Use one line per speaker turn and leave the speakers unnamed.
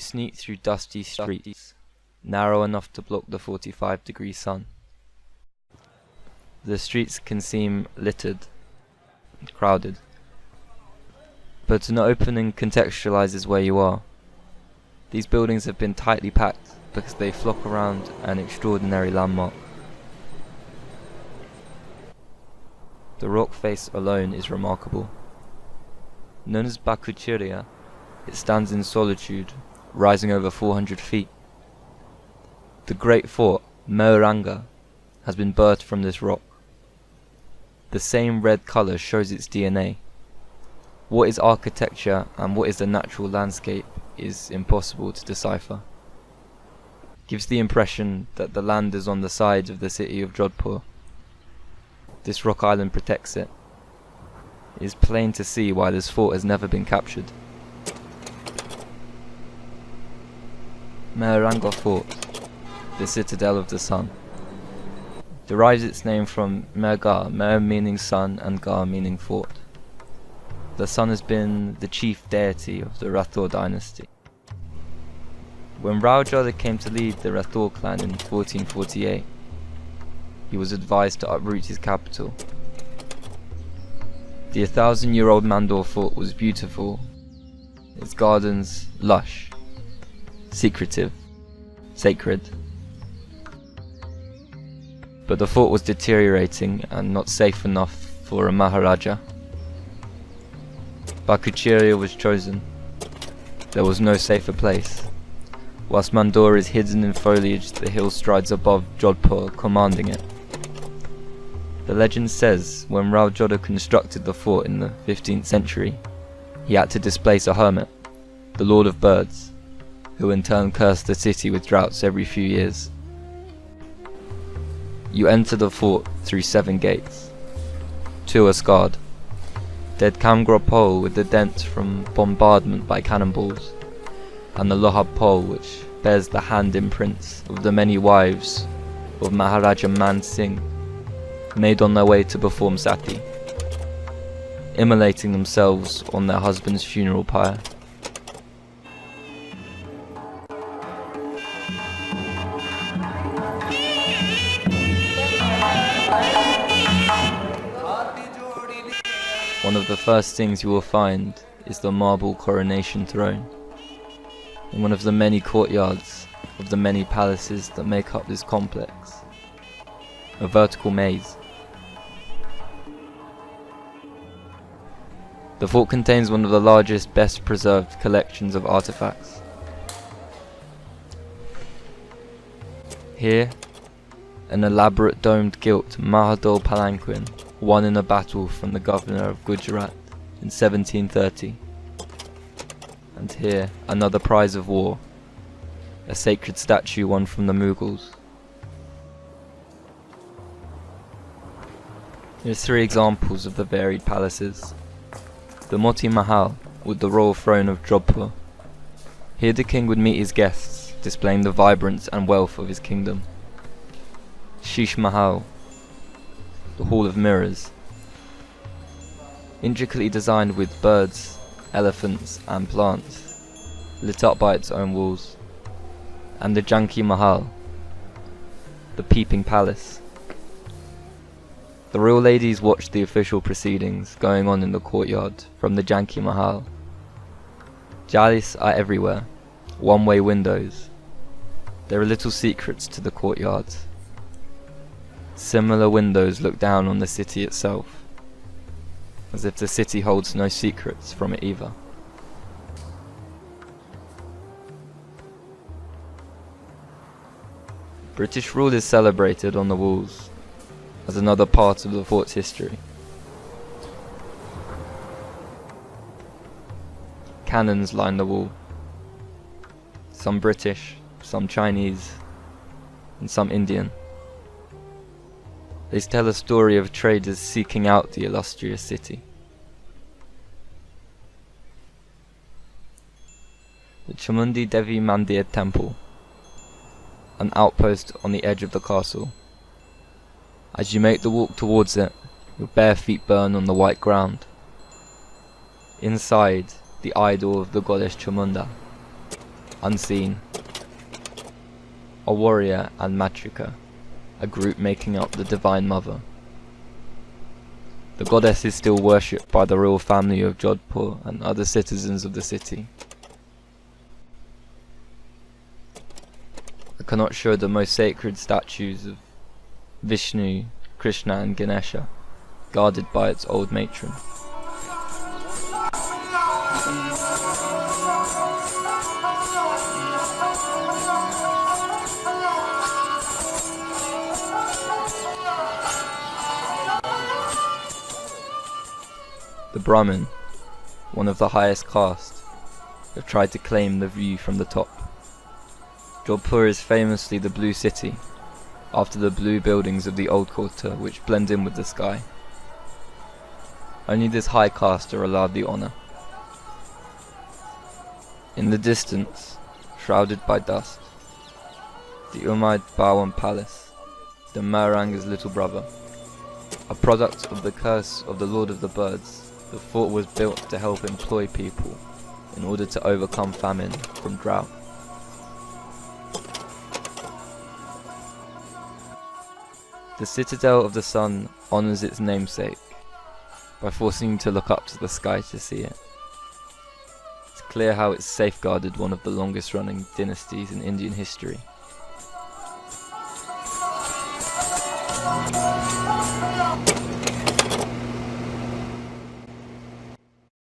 sneak through dusty streets, narrow enough to block the 45-degree sun. The streets can seem littered, crowded, but an opening contextualizes where you are. These buildings have been tightly packed because they flock around an extraordinary landmark. The rock face alone is remarkable. Known as Bakuchiria, it stands in solitude, rising over 400 feet. The great fort, Mehrangarh, has been birthed from this rock. The same red colour shows its DNA. What is architecture and what is the natural landscape is impossible to decipher. Gives the impression that the land is on the side of the city of Jodhpur. This rock island protects it. It is plain to see why this fort has never been captured. Mehrangarh Fort, the citadel of the sun, derives its name from Mehrangarh, Mehr meaning sun and Garh meaning fort. The sun has been the chief deity of the Rathore dynasty. When Rao Jodha came to lead the Rathore clan in 1448, he was advised to uproot his capital. The 1,000-year-old Mandor fort was beautiful, its gardens lush, secretive, sacred. But the fort was deteriorating and not safe enough for a Maharaja. Bakuchiria was chosen. There was no safer place. Whilst Mandor is hidden in foliage, the hill strides above Jodhpur, commanding it. The legend says when Rao Jodha constructed the fort in the 15th century, he had to displace a hermit, the Lord of Birds, who in turn cursed the city with droughts every few years. You enter the fort through 7 gates. 2 are scarred. Dead Kamgra pole with the dents from bombardment by cannonballs, and the Lohab pole which bears the hand imprints of the many wives of Maharaja Man Singh, made on their way to perform sati, immolating themselves on their husband's funeral pyre. One of the first things you will find is the marble coronation throne, in one of the many courtyards of the many palaces that make up this complex, a vertical maze. The fort contains one of the largest, best preserved collections of artifacts. Here, an elaborate domed gilt Mahadol palanquin won in a battle from the governor of Gujarat in 1730. And here, another prize of war, a sacred statue won from the Mughals. Here are 3 examples of the varied palaces. The Moti Mahal, with the royal throne of Jodhpur. Here the king would meet his guests, displaying the vibrance and wealth of his kingdom. Sheesh Mahal, the Hall of Mirrors, intricately designed with birds, elephants and plants, lit up by its own walls. And the Janki Mahal, the Peeping Palace. The royal ladies watched the official proceedings going on in the courtyard from the Janki Mahal. Jalis are everywhere, one-way windows. There are little secrets to the courtyard. Similar windows look down on the city itself, as if the city holds no secrets from it either. British rule is celebrated on the walls as another part of the fort's history. Cannons line the wall, some British, some Chinese, and some Indian. They tell a story of traders seeking out the illustrious city. The Chamundi Devi Mandir temple, an outpost on the edge of the castle. As you make the walk towards it, your bare feet burn on the white ground. Inside, the idol of the goddess Chamunda. Unseen. A warrior and Matrika, a group making up the Divine Mother. The goddess is still worshipped by the royal family of Jodhpur and other citizens of the city. I cannot show the most sacred statues of Vishnu, Krishna and Ganesha, guarded by its old matron. The Brahmin, one of the highest caste, have tried to claim the view from the top. Jodhpur is famously the blue city, after the blue buildings of the old quarter which blend in with the sky. Only this high caste are allowed the honour. In the distance, shrouded by dust, the Umayyad Bawan Palace, the Mehrangarh's little brother. A product of the curse of the Lord of the Birds, the fort was built to help employ people in order to overcome famine from drought. The Citadel of the Sun honours its namesake by forcing you to look up to the sky to see it. It's clear how it's safeguarded one of the longest running dynasties in Indian history.